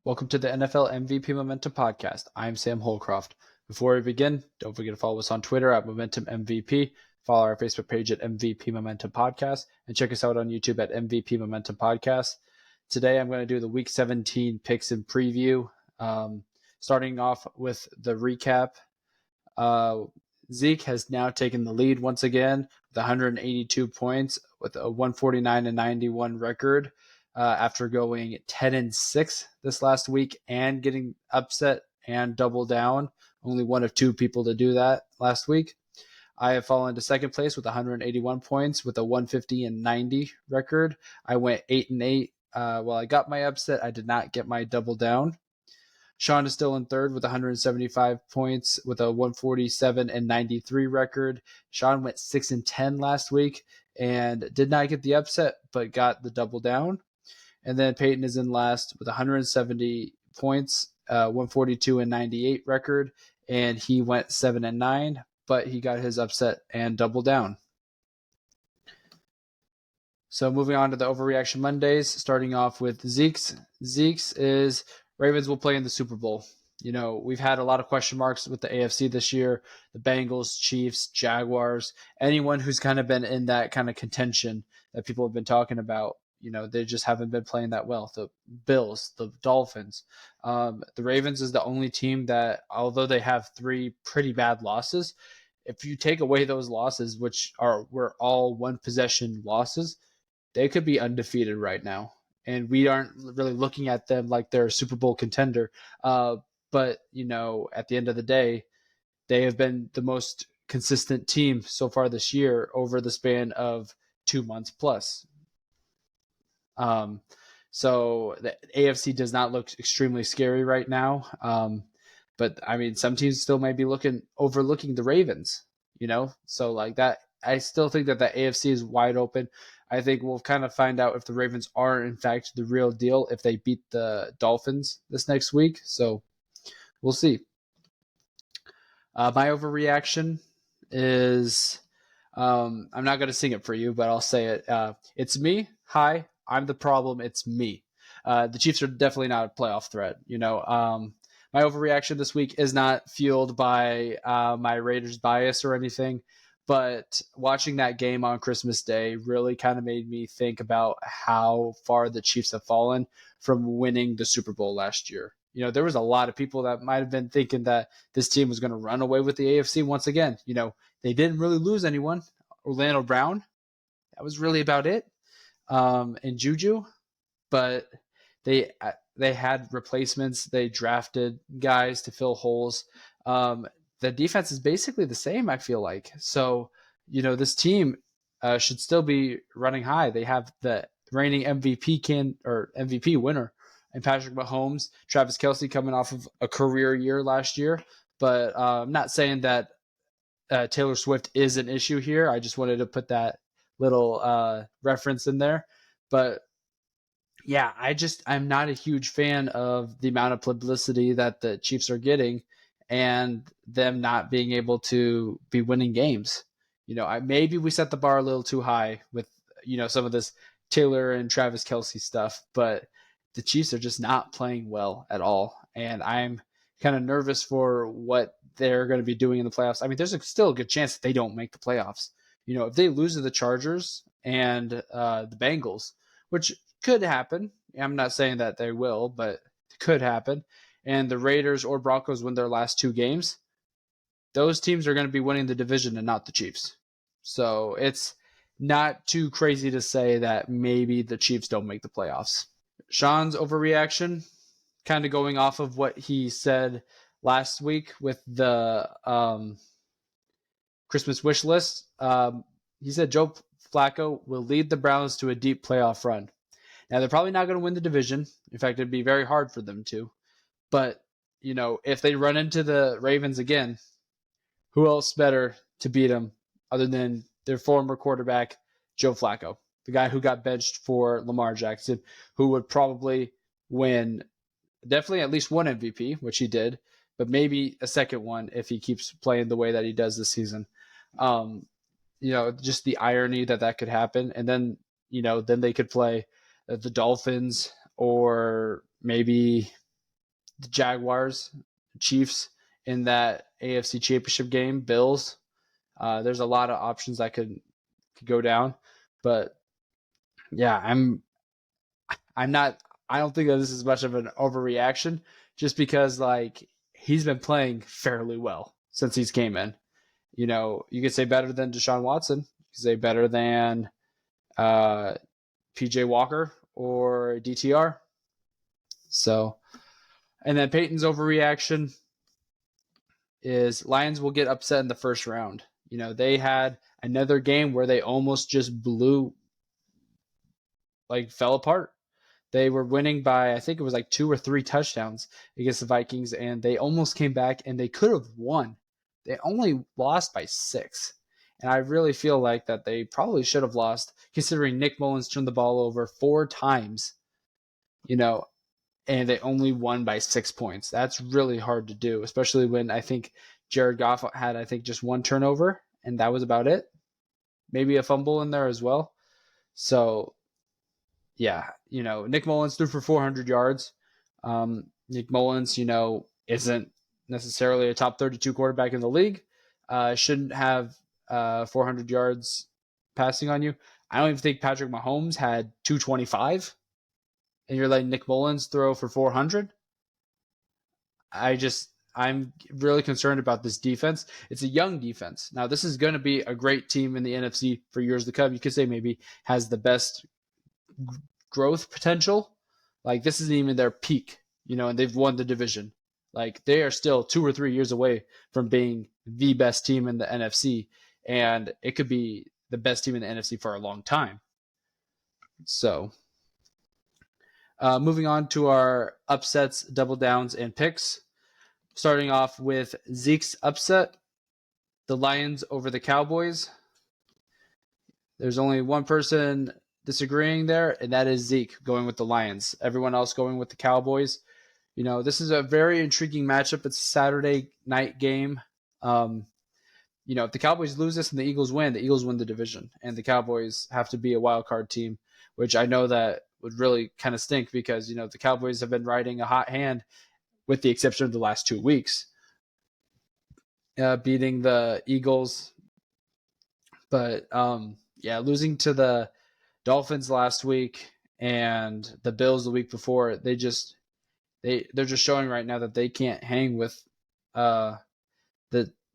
Welcome to the NFL MVP Momentum Podcast. I'm Sam Holcroft. Before we begin, don't forget to follow us on Twitter at Momentum MVP, follow our Facebook page at MVP Momentum Podcast, and check us out on YouTube at MVP Momentum Podcast. Today I'm going to do the Week 17 picks and preview. Starting off with the recap. Zeke has now taken the lead once again with 182 points with a 149-91 record. After going 10-6 this last week and getting upset and double down. Only one of two people to do that last week. I have fallen to second place with 181 points with a 150-90 record. I went 8-8. While I got my upset, I did not get my double down. Sean is still in third with 175 points with a 147-93 record. Sean went 6-10 last week and did not get the upset, but got the double down. And then Peyton is in last with 170 points, 142-98 record, and he went 7-9, but he got his upset and double down. So moving on to the Overreaction Mondays, starting off with Zeke's. Zeke's is Ravens will play in the Super Bowl. You know, we've had a lot of question marks with the AFC this year, the Bengals, Chiefs, Jaguars, anyone who's kind of been in that kind of contention that people have been talking about. You know, they just haven't been playing that well. The Bills, the Dolphins. The Ravens is the only team that, although they have three pretty bad losses, if you take away those losses, which were all one-possession losses, they could be undefeated right now. And we aren't really looking at them like they're a Super Bowl contender. But, you know, at the end of the day, they have been the most consistent team so far this year over the span of 2 months plus. So the AFC does not look extremely scary right now. But I mean, some teams still may be overlooking the Ravens, you know? So like that, I still think that the AFC is wide open. I think we'll kind of find out if the Ravens are in fact the real deal if they beat the Dolphins this next week. So we'll see. My overreaction is, I'm not going to sing it for you, but I'll say it. It's me. Hi, I'm the problem. It's me. The Chiefs are definitely not a playoff threat. You know, my overreaction this week is not fueled by my Raiders bias or anything, but watching that game on Christmas Day really kind of made me think about how far the Chiefs have fallen from winning the Super Bowl last year. You know, there was a lot of people that might have been thinking that this team was going to run away with the AFC once again. You know, they didn't really lose anyone. Orlando Brown, that was really about it. And Juju, but they had replacements. They drafted guys to fill holes. The defense is basically the same, I feel like. So, you know, this team should still be running high. They have the reigning MVP winner and Patrick Mahomes, Travis Kelce coming off of a career year last year. But I'm not saying that Taylor Swift is an issue here. I just wanted to put that little reference in there. But yeah, I'm not a huge fan of the amount of publicity that the Chiefs are getting and them not being able to be winning games. You know, maybe we set the bar a little too high with, you know, some of this Taylor and Travis Kelce stuff, but the Chiefs are just not playing well at all. And I'm kind of nervous for what they're going to be doing in the playoffs. I mean, there's still a good chance that they don't make the playoffs. You know, if they lose to the Chargers and the Bengals, which could happen. I'm not saying that they will, but it could happen. And the Raiders or Broncos win their last two games, those teams are going to be winning the division and not the Chiefs. So it's not too crazy to say that maybe the Chiefs don't make the playoffs. Sean's overreaction, kind of going off of what he said last week with the Christmas wish list. He said Joe Flacco will lead the Browns to a deep playoff run. Now, they're probably not going to win the division. In fact, it'd be very hard for them to. But, you know, if they run into the Ravens again, who else better to beat them other than their former quarterback, Joe Flacco, the guy who got benched for Lamar Jackson, who would probably win definitely at least one MVP, which he did, but maybe a second one if he keeps playing the way that he does this season. You know, just the irony that could happen. And then, you know, then they could play the Dolphins or maybe the Jaguars, Chiefs in that AFC Championship game, Bills. There's a lot of options that could go down, but yeah, I'm not. I don't think that this is much of an overreaction, just because like he's been playing fairly well since he's came in. You could say better than Deshaun Watson. You could say better than uh, PJ Walker or DTR. So, and then Peyton's overreaction is Lions will get upset in the first round. They had another game where they almost just fell apart. They were winning by, I think it was like 2 or 3 touchdowns against the Vikings, and they almost came back and they could have won. They only lost by 6. And I really feel like that they probably should have lost, considering Nick Mullins turned the ball over 4 times, and they only won by 6 points. That's really hard to do, especially when I think Jared Goff had, just 1 turnover, and that was about it. Maybe a fumble in there as well. So, yeah, Nick Mullins threw for 400 yards. Nick Mullins, isn't necessarily a top 32 quarterback in the league. Shouldn't have 400 yards passing on you. I don't even think Patrick Mahomes had 225, and you're letting Nick Mullins throw for 400. I'm really concerned about this defense. It's a young defense. Now, this is going to be a great team in the NFC for years to come. You could say maybe has the best growth potential. Like, this isn't even their peak, and they've won the division. Like, they are still 2 or 3 years away from being the best team in the NFC, and it could be the best team in the NFC for a long time. So, moving on to our upsets, double downs, and picks. Starting off with Zeke's upset, the Lions over the Cowboys. There's only one person disagreeing there, and that is Zeke going with the Lions. Everyone else going with the Cowboys. This is a very intriguing matchup. It's a Saturday night game. If the Cowboys lose this and the Eagles win the division, and the Cowboys have to be a wild card team, which I know that would really kind of stink because, the Cowboys have been riding a hot hand with the exception of the last 2 weeks, beating the Eagles. But, losing to the Dolphins last week and the Bills the week before, they're just showing right now that they can't hang with the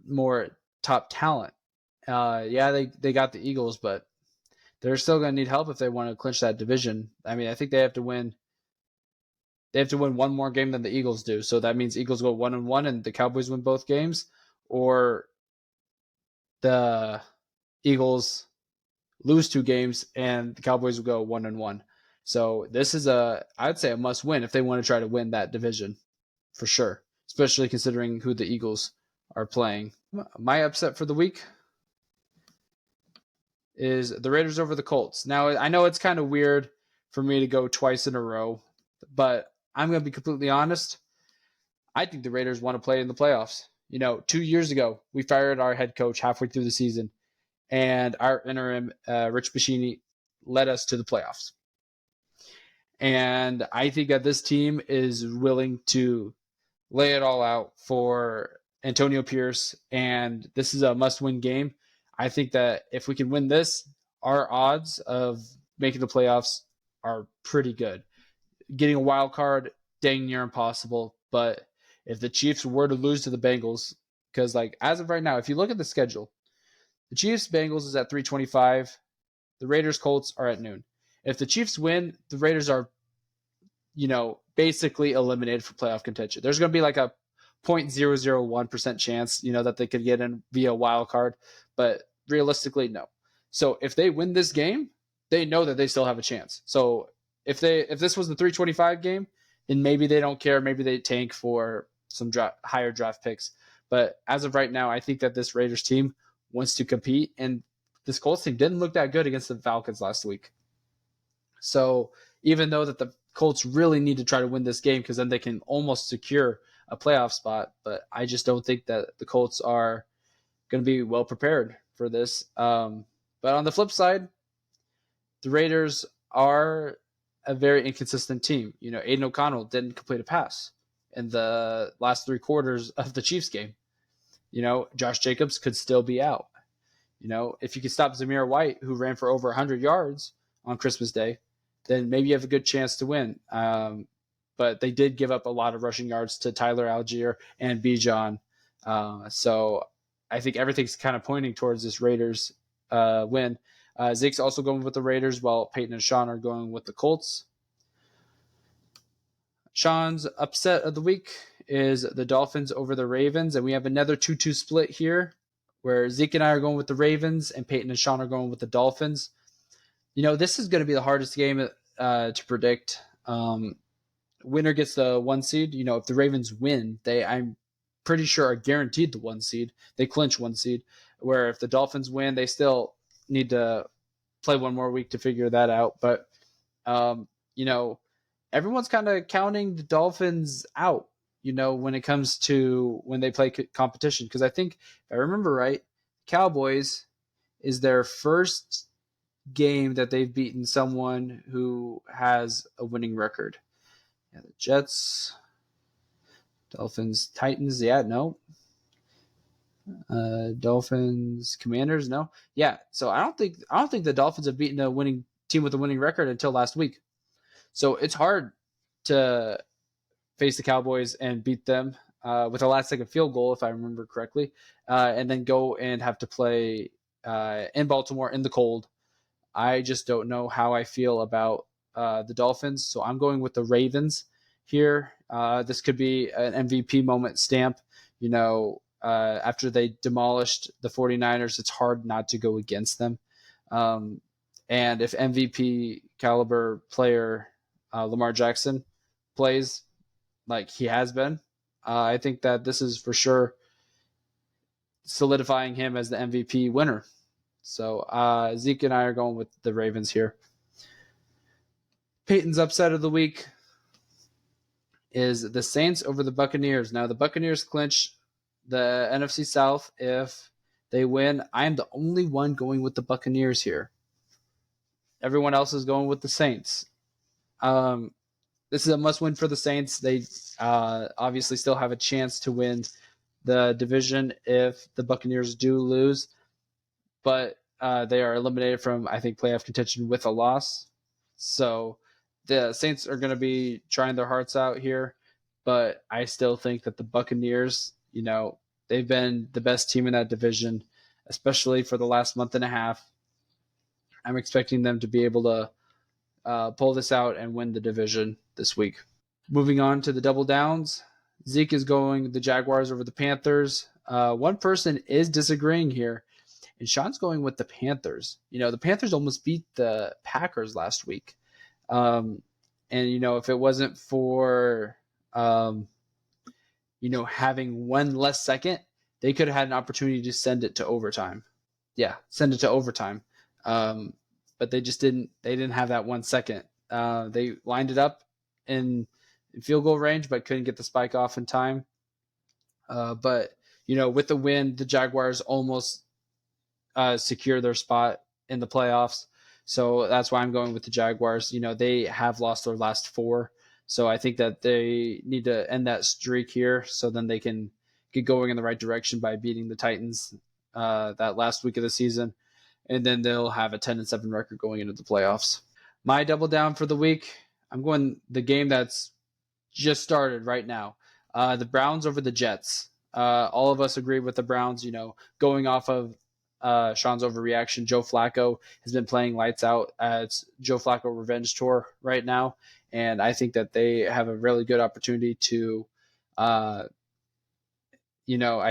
more top talent. They got the Eagles, but they're still going to need help if they want to clinch that division. I mean, I think they have to win. They have to win one more game than the Eagles do. So that means Eagles go 1-1 and the Cowboys win both games, or the Eagles lose 2 games and the Cowboys will go 1-1. So this is I'd say a must win if they want to try to win that division for sure, especially considering who the Eagles are playing. My upset for the week is the Raiders over the Colts. Now, I know it's kind of weird for me to go twice in a row, but I'm going to be completely honest. I think the Raiders want to play in the playoffs. 2 years ago, we fired our head coach halfway through the season, and our interim, Rich Bashini, led us to the playoffs. And I think that this team is willing to lay it all out for Antonio Pierce, and this is a must-win game. I think that if we can win this, our odds of making the playoffs are pretty good. Getting a wild card, dang near impossible. But if the Chiefs were to lose to the Bengals, because as of right now, if you look at the schedule, the Chiefs Bengals is at 3:25. The Raiders Colts are at noon. If the Chiefs win, the Raiders are, basically eliminated for playoff contention. There's going to be like a 0.001% chance, that they could get in via wild card, but realistically, no. So if they win this game, they know that they still have a chance. So if this was the 325 game, then maybe they don't care. Maybe they tank for some higher draft picks. But as of right now, I think that this Raiders team wants to compete, and this Colts team didn't look that good against the Falcons last week. So even though that the Colts really need to try to win this game because then they can almost secure a playoff spot, but I just don't think that the Colts are going to be well prepared for this. But on the flip side, the Raiders are a very inconsistent team. Aiden O'Connell didn't complete a pass. in the last 3 quarters of the Chiefs game. Josh Jacobs could still be out. If you could stop Zamir White, who ran for over 100 yards on Christmas Day, then maybe you have a good chance to win. But they did give up a lot of rushing yards to Tyler Algier and Bijan. So I think everything's kind of pointing towards this Raiders win. Zeke's also going with the Raiders, while Peyton and Sean are going with the Colts. Sean's upset of the week is the Dolphins over the Ravens, and we have another 2-2 split here where Zeke and I are going with the Ravens and Peyton and Sean are going with the Dolphins. This is going to be the hardest game to predict. Winner gets the 1 seed. If the Ravens win, I'm pretty sure are guaranteed the 1 seed. They clinch 1 seed. Where if the Dolphins win, they still need to play one more week to figure that out. But everyone's kind of counting the Dolphins out, when it comes to when they play competition. Because I think, if I remember right, Cowboys is their first game that they've beaten someone who has a winning record. Yeah, the Jets, Dolphins, Titans. Yeah, no. Dolphins, Commanders. No. Yeah. So I don't think the Dolphins have beaten a winning team with a winning record until last week. So it's hard to face the Cowboys and beat them with a last-second field goal, if I remember correctly, and then go and have to play in Baltimore in the cold. I just don't know how I feel about the Dolphins, so I'm going with the Ravens here. This could be an MVP moment stamp. After they demolished the 49ers, it's hard not to go against them. And if MVP caliber player Lamar Jackson plays like he has been, I think that this is for sure solidifying him as the MVP winner. So Zeke and I are going with the Ravens here. Peyton's upset of the week is the Saints over the Buccaneers. Now, the Buccaneers clinch the NFC South if they win. I am the only one going with the Buccaneers here. Everyone else is going with the Saints. This is a must-win for the Saints. They obviously still have a chance to win the division if the Buccaneers do lose, but they are eliminated from, I think, playoff contention with a loss. So the Saints are going to be trying their hearts out here, but I still think that the Buccaneers, they've been the best team in that division, especially for the last month and a half. I'm expecting them to be able to pull this out and win the division this week. Moving on to the double downs, Zeke is going the Jaguars over the Panthers. One person is disagreeing here, and Sean's going with the Panthers. The Panthers almost beat the Packers last week. And, if it wasn't for, having one less second, they could have had an opportunity to send it to overtime. Yeah, send it to overtime. But they just didn't. They didn't have that 1 second. They lined it up in field goal range, but couldn't get the spike off in time. But with the win, the Jaguars almost secure their spot in the playoffs. So that's why I'm going with the Jaguars. They have lost their last 4. So I think that they need to end that streak here so then they can get going in the right direction by beating the Titans that last week of the season. And then they'll have a 10-7 record going into the playoffs. My double down for the week, I'm going the game that's just started right now. The Browns over the Jets. All of us agree with the Browns, going off of Sean's overreaction. Joe Flacco has been playing lights out. It's Joe Flacco revenge tour right now. And I think that they have a really good opportunity to, I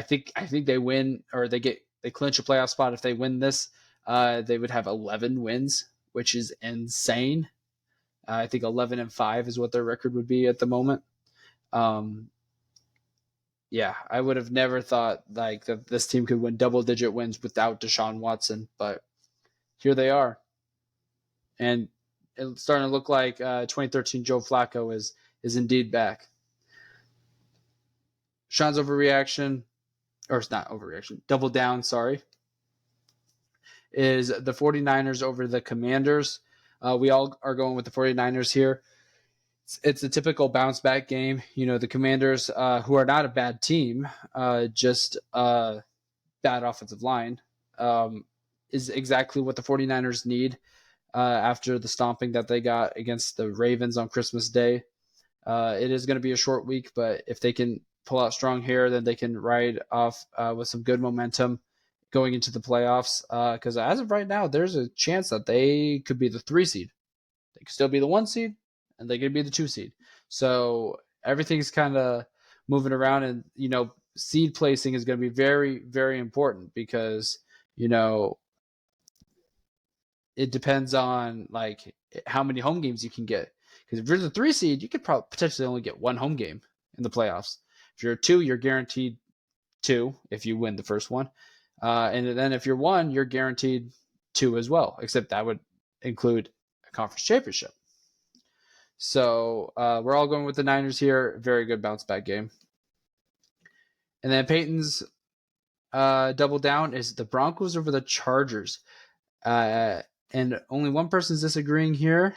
think they win, or they clinch a playoff spot. If they win this, they would have 11 wins, which is insane. I think 11-5 is what their record would be at the moment. Yeah, I would have never thought that this team could win double-digit wins without Deshaun Watson, but here they are. And it's starting to look like 2013 Joe Flacco is indeed back. Sean's overreaction, or it's not overreaction, double down, sorry, is the 49ers over the Commanders. We all are going with the 49ers here. it's a typical bounce back game. The Commanders, who are not a bad team, just bad offensive line, is exactly what the 49ers need after the stomping that they got against the Ravens on Christmas Day. It is going to be a short week, but if they can pull out strong here, then they can ride off with some good momentum going into the playoffs. Because as of right now, there's a chance that they could be the 3 seed. They could still be the 1 seed, and they could be the 2 seed. So everything's kind of moving around, and seed placing is going to be very, very important because it depends on like how many home games you can get. Because if you're the 3 seed, you could probably potentially only get 1 home game in the playoffs. If you're a 2, you're guaranteed 2 if you win the first one. And then if you're 1, you're guaranteed 2 as well, except that would include a conference championship. So we're all going with the Niners here. Very good bounce back game. And then Peyton's double down is the Broncos over the Chargers. And only one person's disagreeing here.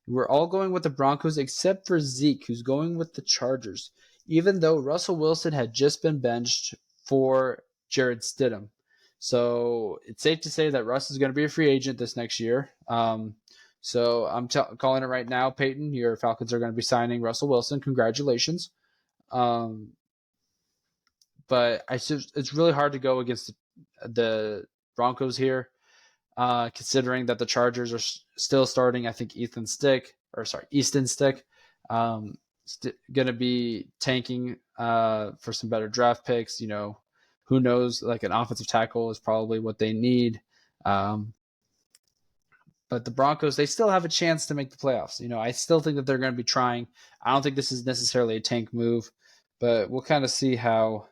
We're all going with the Broncos except for Zeke, who's going with the Chargers, even though Russell Wilson had just been benched for Jared Stidham. So it's safe to say that Russ is going to be a free agent this next year. So I'm calling it right now, Peyton. Your Falcons are going to be signing Russell Wilson. Congratulations. But it's really hard to go against the Broncos here. Considering that the Chargers are still starting, I think Easton Stick, going to be tanking for some better draft picks. Who knows? Like an offensive tackle is probably what they need. But the Broncos, they still have a chance to make the playoffs. I still think that they're going to be trying. I don't think this is necessarily a tank move, but we'll kind of see how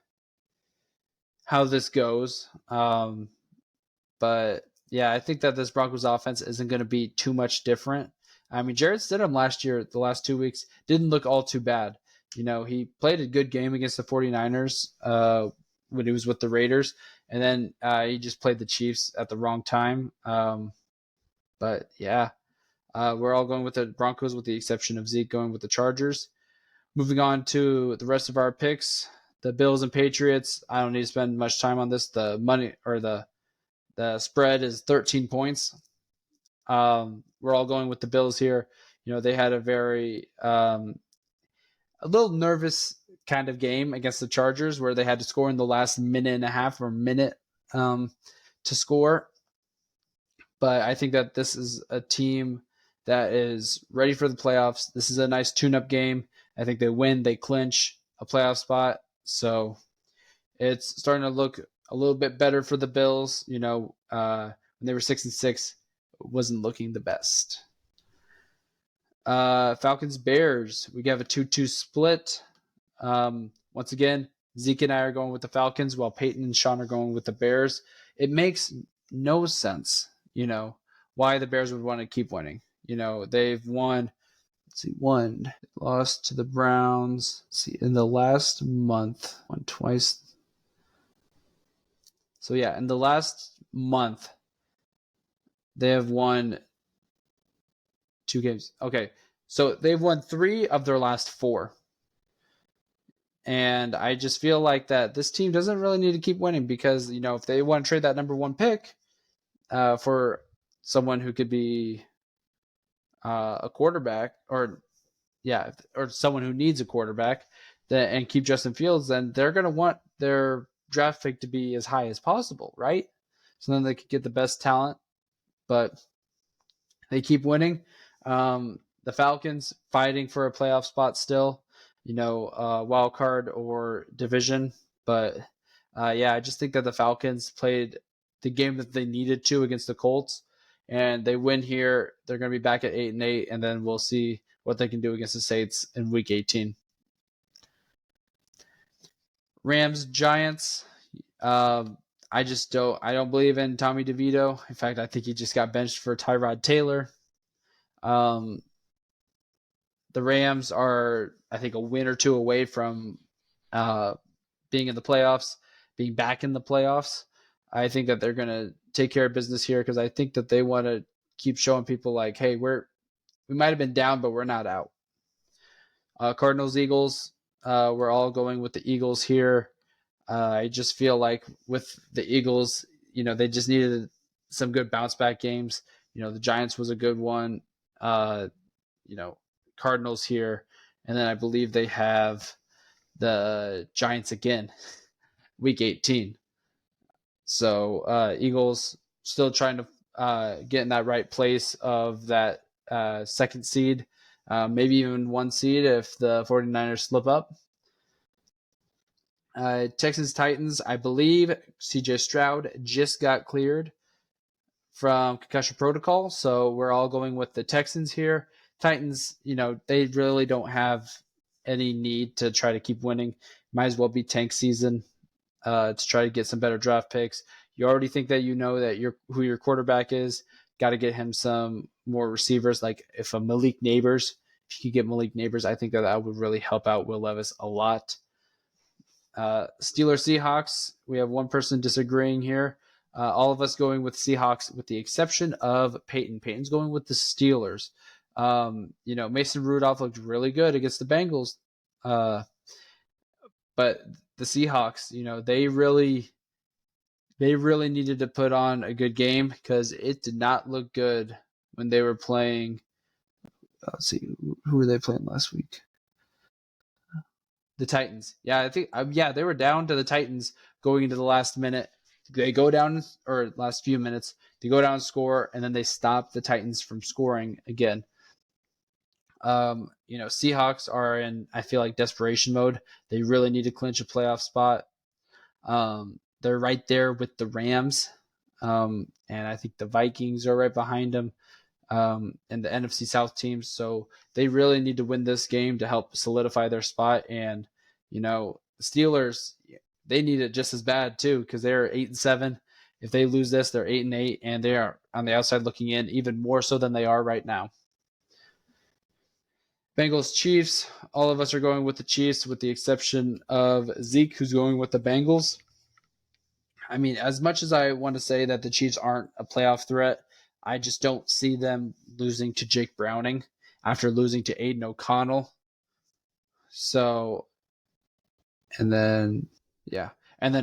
this goes. But yeah, I think that this Broncos offense isn't going to be too much different. I mean, Jared Stidham last year, the last 2 weeks, didn't look all too bad. He played a good game against the 49ers when he was with the Raiders, and then he just played the Chiefs at the wrong time. But yeah, we're all going with the Broncos with the exception of Zeke going with the Chargers. Moving on to the rest of our picks, the Bills and Patriots. I don't need to spend much time on this. The money or the spread is 13 points. We're all going with the Bills here. They had a very a little nervous kind of game against the Chargers where they had to score in the last minute and a half or minute to score. But I think that this is a team that is ready for the playoffs. This is a nice tune-up game. I think they win, they clinch a playoff spot. So it's starting to look a little bit better for the Bills. When they were 6-6, it wasn't looking the best. Falcons Bears. We have a 2-2 split. Once again, Zeke and I are going with the Falcons, while Peyton and Sean are going with the Bears. It makes no sense, why the Bears would want to keep winning. They've won. Lost to the Browns. In the last month, won twice. So yeah, in the last month, they have won 2 games. Okay, so they've won 3 of their last 4. And I just feel like that this team doesn't really need to keep winning because, if they want to trade that number 1 pick for someone who could be a quarterback or someone who needs a quarterback and keep Justin Fields, then they're going to want their draft pick to be as high as possible, right? So then they could get the best talent, but they keep winning. The Falcons fighting for a playoff spot still, wild card or division. But I just think that the Falcons played the game that they needed to against the Colts, and they win here. They're going to be back at 8-8, and then we'll see what they can do against the Saints in Week 18. Rams Giants. I don't believe in Tommy DeVito. In fact, I think he just got benched for Tyrod Taylor. The Rams are, I think, a win or 2 away from being in the playoffs, being back in the playoffs. I think that they're going to take care of business here because I think that they want to keep showing people like, hey, we might have been down, but we're not out. Cardinals, Eagles. We're all going with the Eagles here. I just feel like with the Eagles, they just needed some good bounce back games. The Giants was a good one. Uh, Cardinals here, and then I believe they have the Giants again, week 18. So Eagles still trying to get in that right place of that second seed, maybe even one seed if the 49ers slip up. Texans Titans, I believe CJ Stroud just got cleared from concussion protocol, so we're all going with the Texans here. Titans, they really don't have any need to try to keep winning. Might as well be tank season to try to get some better draft picks. You already think that who your quarterback is. Got to get him some more receivers. Like if Malik Neighbors, if you could get Malik Neighbors, I think that would really help out Will Levis a lot. Steelers Seahawks, we have one person disagreeing here. All of us going with Seahawks with the exception of Peyton. Peyton's going with the Steelers. Mason Rudolph looked really good against the Bengals. But the Seahawks, they really needed to put on a good game because it did not look good when they were playing. Let's see, who were they playing last week? The Titans. Yeah, I think they were down to the Titans going into the last minute. They go down, or last few minutes, they go down and score, and then they stop the Titans from scoring again. Seahawks are in, I feel like, desperation mode. They really need to clinch a playoff spot. They're right there with the Rams, and I think the Vikings are right behind them, and the NFC South teams. So they really need to win this game to help solidify their spot. And Steelers, they need it just as bad too because they're 8-7. If they lose this, they're 8-8, and they are on the outside looking in even more so than they are right now. Bengals Chiefs. All of us are going with the Chiefs, with the exception of Zeke, who's going with the Bengals. I mean, as much as I want to say that the Chiefs aren't a playoff threat, I just don't see them losing to Jake Browning after losing to Aiden O'Connell. So, and then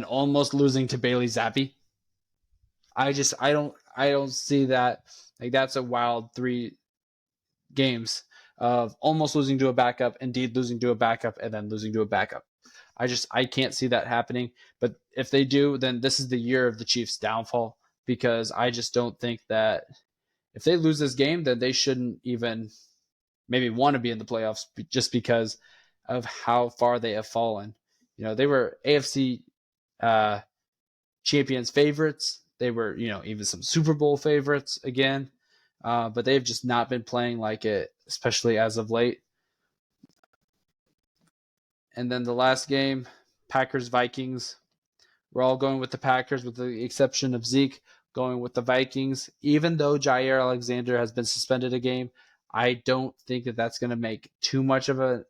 almost losing to Bailey Zappi. I don't see that. Like, that's a wild 3 games of almost losing to a backup, indeed losing to a backup, and then losing to a backup. I can't see that happening. But if they do, then this is the year of the Chiefs' downfall, because I just don't think that if they lose this game, then they shouldn't even maybe want to be in the playoffs just because of how far they have fallen. They were AFC champions favorites. They were, even some Super Bowl favorites again. But they've just not been playing like it, especially as of late. And then the last game, Packers-Vikings. We're all going with the Packers with the exception of Zeke going with the Vikings. Even though Jair Alexander has been suspended a game, I don't think that that's going to make too much of an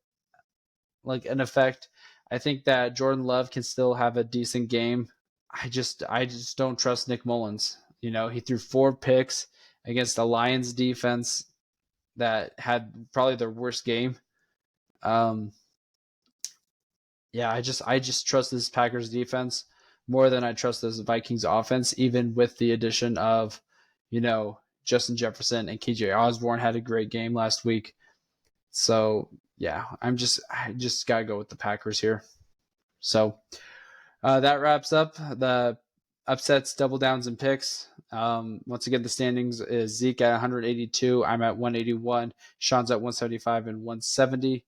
effect. I think that Jordan Love can still have a decent game. I just don't trust Nick Mullins. He threw 4 picks against the Lions defense that had probably their worst game. I just trust this Packers defense more than I trust this Vikings offense, even with the addition of, Justin Jefferson and KJ Osborne had a great game last week. So yeah, I just gotta go with the Packers here. So that wraps up the upsets, double downs, and picks. Once again, the standings is Zeke at 182. I'm at 181. Sean's at 175 and 170.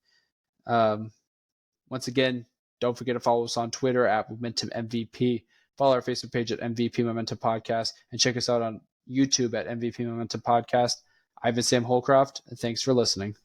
Once again, don't forget to follow us on Twitter at Momentum MVP. Follow our Facebook page at MVP Momentum Podcast, and check us out on YouTube at MVP Momentum Podcast. I've been Sam Holcroft, and thanks for listening.